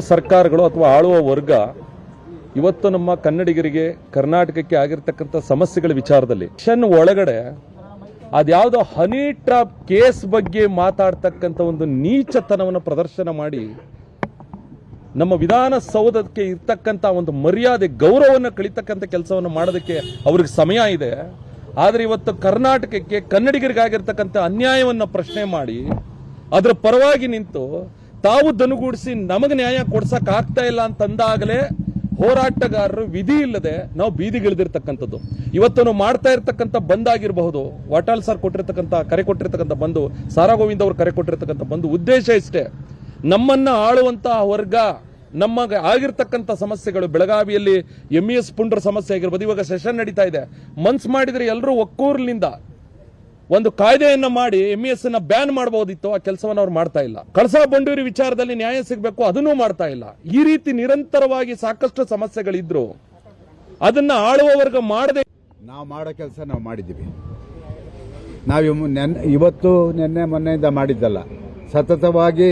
ಸರ್ಕಾರಗಳು ಅಥವಾ ಆಳುವ ವರ್ಗ ಇವತ್ತು ನಮ್ಮ ಕನ್ನಡಿಗರಿಗೆ ಕರ್ನಾಟಕಕ್ಕೆ ಆಗಿರ್ತಕ್ಕಂಥ ಸಮಸ್ಯೆಗಳ ವಿಚಾರದಲ್ಲಿ ಒಳಗಡೆ ಅದ್ಯಾವುದೋ ಹನಿ ಟ್ರಾಪ್ ಕೇಸ್ ಬಗ್ಗೆ ಮಾತಾಡ್ತಕ್ಕಂಥ ಒಂದು ನೀಚತನವನ್ನು ಪ್ರದರ್ಶನ ಮಾಡಿ ನಮ್ಮ ವಿಧಾನಸೌಧಕ್ಕೆ ಇರ್ತಕ್ಕಂಥ ಒಂದು ಮರ್ಯಾದೆ ಗೌರವವನ್ನು ಕಳಿತಕ್ಕಂಥ ಕೆಲಸವನ್ನು ಮಾಡೋದಕ್ಕೆ ಅವ್ರಿಗೆ ಸಮಯ ಇದೆ. ಆದರೆ ಇವತ್ತು ಕರ್ನಾಟಕಕ್ಕೆ ಕನ್ನಡಿಗರಿಗಾಗಿರ್ತಕ್ಕಂಥ ಅನ್ಯಾಯವನ್ನು ಪ್ರಶ್ನೆ ಮಾಡಿ ಅದರ ಪರವಾಗಿ ನಿಂತು ತಾವು ದನುಗೂಡಿಸಿ ನಮಗೆ ನ್ಯಾಯ ಕೊಡ್ಸಕ್ ಆಗ್ತಾ ಇಲ್ಲ ಅಂತಂದಾಗಲೇ ಹೋರಾಟಗಾರರು ವಿಧಿ ಇಲ್ಲದೆ ನಾವು ಬೀದಿಗಿಳಿದಿರ್ತಕ್ಕಂಥದ್ದು. ಇವತ್ತು ನಾವು ಮಾಡ್ತಾ ಇರ್ತಕ್ಕಂಥ ಬಂದ್ ಆಗಿರಬಹುದು, ವಾಟಾಳ್ ಸರ್ ಕೊಟ್ಟಿರ್ತಕ್ಕಂಥ ಕರೆ ಕೊಟ್ಟಿರ್ತಕ್ಕಂಥ ಬಂದು, ಸಾರಾ ಗೋವಿಂದ್ ಅವರು ಕರೆ ಕೊಟ್ಟಿರ್ತಕ್ಕಂಥ ಬಂದು ಉದ್ದೇಶ ಇಷ್ಟೇ, ನಮ್ಮನ್ನ ಆಳುವಂತಹ ವರ್ಗ ನಮಗೆ ಆಗಿರ್ತಕ್ಕಂಥ ಸಮಸ್ಯೆಗಳು, ಬೆಳಗಾವಿಯಲ್ಲಿ MES ಪುಂಡ್ರ ಸಮಸ್ಯೆ ಆಗಿರ್ಬೋದು, ಇವಾಗ ಸೆಷನ್ ನಡೀತಾ ಇದೆ, ಮನ್ಸ್ ಮಾಡಿದ್ರೆ ಎಲ್ಲರೂ ಒಕ್ಕೂರ್ಲಿಂದ ಒಂದು ಕಾಯ್ದೆಯನ್ನ ಮಾಡಿ MES ನ ಬ್ಯಾನ್ ಮಾಡಬಹುದಿತ್ತು. ಆ ಕೆಲಸವನ್ನು ಅವ್ರು ಮಾಡ್ತಾ ಇಲ್ಲ. ಕಳಸಾ ಬಂಡೂರಿ ವಿಚಾರದಲ್ಲಿ ನ್ಯಾಯ ಸಿಗಬೇಕು, ಅದನ್ನೂ ಮಾಡ್ತಾ ಇಲ್ಲ. ಈ ರೀತಿ ನಿರಂತರವಾಗಿ ಸಾಕಷ್ಟು ಸಮಸ್ಯೆಗಳಿದ್ರು ಅದನ್ನ ಆಳುವ ವರ್ಗ ಮಾಡದೆ ನಾವು ಮಾಡೋ ಕೆಲಸ ನಾವು ಮಾಡಿದ್ದೀವಿ. ನಾವು ಇವತ್ತು ನಿನ್ನೆ ಮೊನ್ನೆಯಿಂದ ಮಾಡಿದ್ದಲ್ಲ, ಸತತವಾಗಿ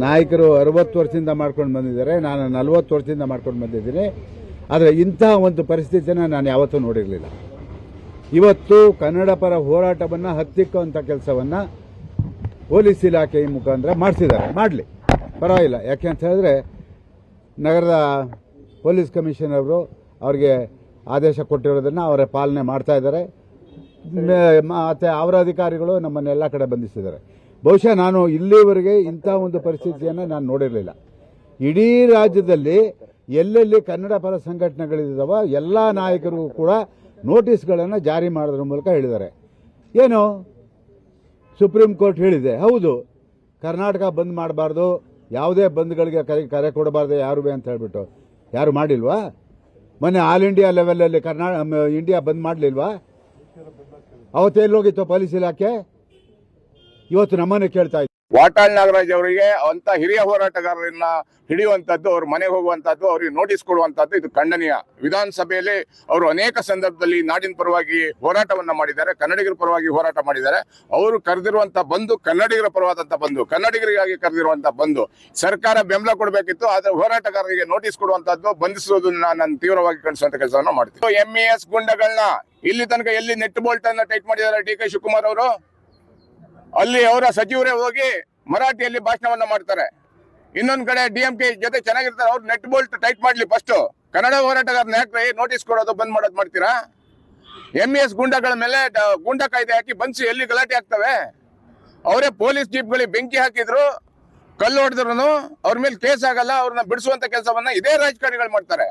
ನಾಯಕರು 60 ವರ್ಷದಿಂದ ಮಾಡ್ಕೊಂಡು ಬಂದಿದ್ದಾರೆ. ನಾನು 40 ವರ್ಷದಿಂದ ಮಾಡ್ಕೊಂಡು ಬಂದಿದ್ದೀನಿ. ಆದರೆ ಇಂತಹ ಒಂದು ಪರಿಸ್ಥಿತಿನ ನಾನು ಯಾವತ್ತೂ ನೋಡಿರಲಿಲ್ಲ. ಇವತ್ತು ಕನ್ನಡ ಪರ ಹೋರಾಟವನ್ನು ಹತ್ತಿಕ್ಕುವಂಥ ಕೆಲಸವನ್ನು ಪೊಲೀಸ್ ಇಲಾಖೆ ಮುಖಾಂತರ ಮಾಡಿಸಿದ್ದಾರೆ. ಮಾಡಲಿ, ಪರವಾಗಿಲ್ಲ. ಯಾಕೆ ಅಂತ ಹೇಳಿದ್ರೆ ನಗರದ ಪೊಲೀಸ್ ಕಮಿಷನರ್ ಅವರು ಅವರಿಗೆ ಆದೇಶ ಕೊಟ್ಟಿರೋದನ್ನು ಅವರ ಪಾಲನೆ ಮಾಡ್ತಾ ಇದ್ದಾರೆ. ಮತ್ತು ಅವರ ಅಧಿಕಾರಿಗಳು ನಮ್ಮನ್ನೆಲ್ಲ ಕಡೆ ಬಂಧಿಸಿದ್ದಾರೆ. ಬಹುಶಃ ನಾನು ಇಲ್ಲಿವರೆಗೆ ಇಂಥ ಒಂದು ಪರಿಸ್ಥಿತಿಯನ್ನು ನಾನು ನೋಡಿರಲಿಲ್ಲ. ಇಡೀ ರಾಜ್ಯದಲ್ಲಿ ಎಲ್ಲೆಲ್ಲಿ ಕನ್ನಡ ಪರ ಸಂಘಟನೆಗಳಿದ್ದಾವ ಎಲ್ಲ ನಾಯಕರಿಗೂ ಕೂಡ ನೋಟಿಸ್ಗಳನ್ನು ಜಾರಿ ಮಾಡೋದ್ರ ಮೂಲಕ ಹೇಳಿದ್ದಾರೆ. ಏನು ಸುಪ್ರೀಂ ಕೋರ್ಟ್ ಹೇಳಿದೆ, ಹೌದು, ಕರ್ನಾಟಕ ಬಂದ್ ಮಾಡಬಾರ್ದು, ಯಾವುದೇ ಬಂದ್ಗಳಿಗೆ ಕರೆ ಕೊಡಬಾರ್ದು ಯಾರು ಅಂತ ಹೇಳ್ಬಿಟ್ಟು. ಯಾರು ಮಾಡಿಲ್ವಾ? ಮೊನ್ನೆ ಆಲ್ ಇಂಡಿಯಾ ಲೆವೆಲಲ್ಲಿ ಇಂಡಿಯಾ ಬಂದ್ ಮಾಡಲಿಲ್ವಾ? ಅವತ್ತೆಲ್ಲೋಗಿತ್ತು ಪೊಲೀಸ್ ಇಲಾಖೆ? ಇವತ್ತು ನಮ್ಮನ್ನೇ ಕೇಳ್ತಾ ಇದ್ದೀವಿ. ವಾಟಾಳ್ ನಾಗರಾಜ್ ಅವರಿಗೆ ಅಂತ ಹಿರಿಯ ಹೋರಾಟಗಾರರನ್ನ ಹಿಡಿಯುವಂತದ್ದು, ಅವ್ರ ಮನೆಗೆ ಹೋಗುವಂತದ್ದು, ಅವ್ರಿಗೆ ನೋಟಿಸ್ ಕೊಡುವಂತದ್ದು ಇದು ಖಂಡನೀಯ. ವಿಧಾನಸಭೆಯಲ್ಲಿ ಅವರು ಅನೇಕ ಸಂದರ್ಭದಲ್ಲಿ ನಾಡಿನ ಪರವಾಗಿ ಹೋರಾಟವನ್ನ ಮಾಡಿದ್ದಾರೆ, ಕನ್ನಡಿಗರ ಪರವಾಗಿ ಹೋರಾಟ ಮಾಡಿದ್ದಾರೆ. ಅವರು ಕರೆದಿರುವಂತ ಬಂದು ಕನ್ನಡಿಗರ ಪರವಾದಂತ ಬಂದು, ಕನ್ನಡಿಗರಿಗಾಗಿ ಕರೆದಿರುವಂತ ಬಂದು ಸರ್ಕಾರ ಬೆಂಬಲ ಕೊಡಬೇಕಿತ್ತು. ಆದ್ರೆ ಹೋರಾಟಗಾರರಿಗೆ ನೋಟಿಸ್ ಕೊಡುವಂತದ್ದು, ಬಂಧಿಸುವುದನ್ನ ನಾನು ತೀವ್ರವಾಗಿ ಖಂಡಿಸುವಂತ ಕೆಲಸವನ್ನ ಮಾಡ್ತೀನಿ. MES ಗುಂಡಗಳನ್ನ ಇಲ್ಲಿ ತನಕ ಎಲ್ಲಿ ನೆಟ್ ಬೋಲ್ಟ್ ಅನ್ನ ಟೈಟ್ ಮಾಡಿದ್ದಾರೆ DK ಶಿವಕುಮಾರ್ ಅವರು, ಅಲ್ಲಿ ಅವರ ಸಚಿವರೇ ಹೋಗಿ ಮರಾಠಿಯಲ್ಲಿ ಭಾಷಣವನ್ನ ಮಾಡ್ತಾರೆ. ಇನ್ನೊಂದ್ ಕಡೆ DMK ಜೊತೆ ಚೆನ್ನಾಗಿರ್ತಾರೆ, ಅವ್ರು ನೆಟ್ ಬೋಲ್ಟ್ ಟೈಟ್ ಮಾಡ್ಲಿ. ಫಸ್ಟ್ ಕನ್ನಡ ಹೋರಾಟಗಾರನ ಯಾಕ್ರಿ ನೋಟಿಸ್ ಕೊಡೋದು ಬಂದ್ ಮಾಡೋದು ಮಾಡ್ತೀರಾ? MES ಗುಂಡಗಳ ಮೇಲೆ ಗುಂಡ ಕಾಯ್ದೆ ಹಾಕಿ ಬಂಧಿಸಿ ಎಲ್ಲಿ ಗಲಾಟೆ ಆಗ್ತವೆ? ಅವರೇ ಪೊಲೀಸ್ ಜೀಪ್ಗಳಿಗೆ ಬೆಂಕಿ ಹಾಕಿದ್ರು, ಕಲ್ಲು ಹೊಡೆದ್ರು, ಅವ್ರ ಮೇಲೆ ಕೇಸ್ ಆಗಲ್ಲ. ಅವ್ರನ್ನ ಬಿಡಿಸುವಂತ ಕೆಲಸವನ್ನ ಇದೇ ರಾಜಕಾರಣಿಗಳು ಮಾಡ್ತಾರೆ.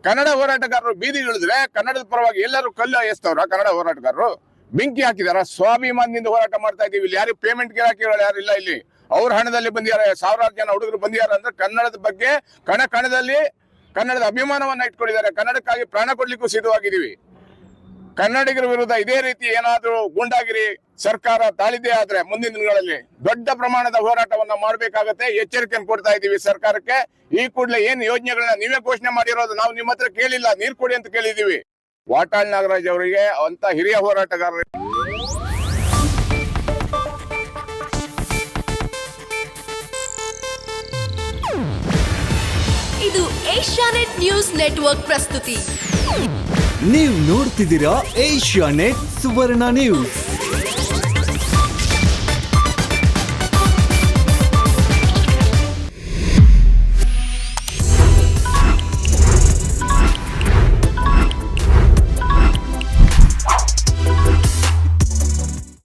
ಕನ್ನಡ ಹೋರಾಟಗಾರರು ಬೀದಿಗಿಳಿದ್ರೆ ಕನ್ನಡದ ಪರವಾಗಿ ಎಲ್ಲರೂ ಕಲ್ಲು ಎಸ್ತವ್ರ? ಕನ್ನಡ ಹೋರಾಟಗಾರರು ಬೆಂಕಿ ಹಾಕಿದಾರ? ಸ್ವಾಭಿಮಾನದಿಂದ ಹೋರಾಟ ಮಾಡ್ತಾ ಇದೀವಿ. ಇಲ್ಲಿ ಯಾರು ಪೇಮೆಂಟ್ ಗಿರಾಕಿಗಳು ಯಾರು ಇಲ್ಲ. ಇಲ್ಲಿ ಅವ್ರ ಹಣದಲ್ಲಿ ಬಂದಿದ್ದಾರೆ, ಸಾವಿರಾರು ಜನ ಹುಡುಗರು ಬಂದಿದ್ದಾರೆ. ಅಂದ್ರೆ ಕನ್ನಡದ ಬಗ್ಗೆ ಕಣದಲ್ಲಿ ಕನ್ನಡದ ಅಭಿಮಾನವನ್ನ ಇಟ್ಕೊಂಡಿದ್ದಾರೆ. ಕನ್ನಡಕ್ಕಾಗಿ ಪ್ರಾಣ ಕೊಡ್ಲಿಕ್ಕೂ ಸಿದ್ಧವಾಗಿದ್ದೀವಿ. ಕನ್ನಡಿಗರ ವಿರುದ್ಧ ಇದೇ ರೀತಿ ಏನಾದ್ರೂ ಗೂಂಡಾಗಿರಿ ಸರ್ಕಾರ ತಾಳಿದೆ ಆದ್ರೆ ಮುಂದಿನ ದಿನಗಳಲ್ಲಿ ದೊಡ್ಡ ಪ್ರಮಾಣದ ಹೋರಾಟವನ್ನ ಮಾಡಬೇಕಾಗತ್ತೆ. ಎಚ್ಚರಿಕೆಯನ್ನು ಕೊಡ್ತಾ ಇದ್ದೀವಿ ಸರ್ಕಾರಕ್ಕೆ. ಈ ಕೂಡಲೇ ಏನ್ ಯೋಜನೆಗಳನ್ನ ನೀವೇ ಘೋಷಣೆ ಮಾಡಿರೋದು ನಾವು ನಿಮ್ಮ ಹತ್ರ ಕೇಳಿಲ್ಲ, ನೀರ್ ಕೊಡಿ ಅಂತ ಕೇಳಿದೀವಿ. ವಾಟಾಳ್ ನಾಗರಾಜ್ ಅವರಿಗೆ ಅಂತ ಹಿರಿಯ ಹೋರಾಟಗಾರರು. ಇದು ಏಷ್ಯಾನೆಟ್ ನ್ಯೂಸ್ ನೆಟ್ವರ್ಕ್ ಪ್ರಸ್ತುತಿ. ನೀವು ನೋಡ್ತಿದ್ದೀರಾ ಏಷ್ಯಾನೆಟ್ ಸುವರ್ಣ ನ್ಯೂಸ್.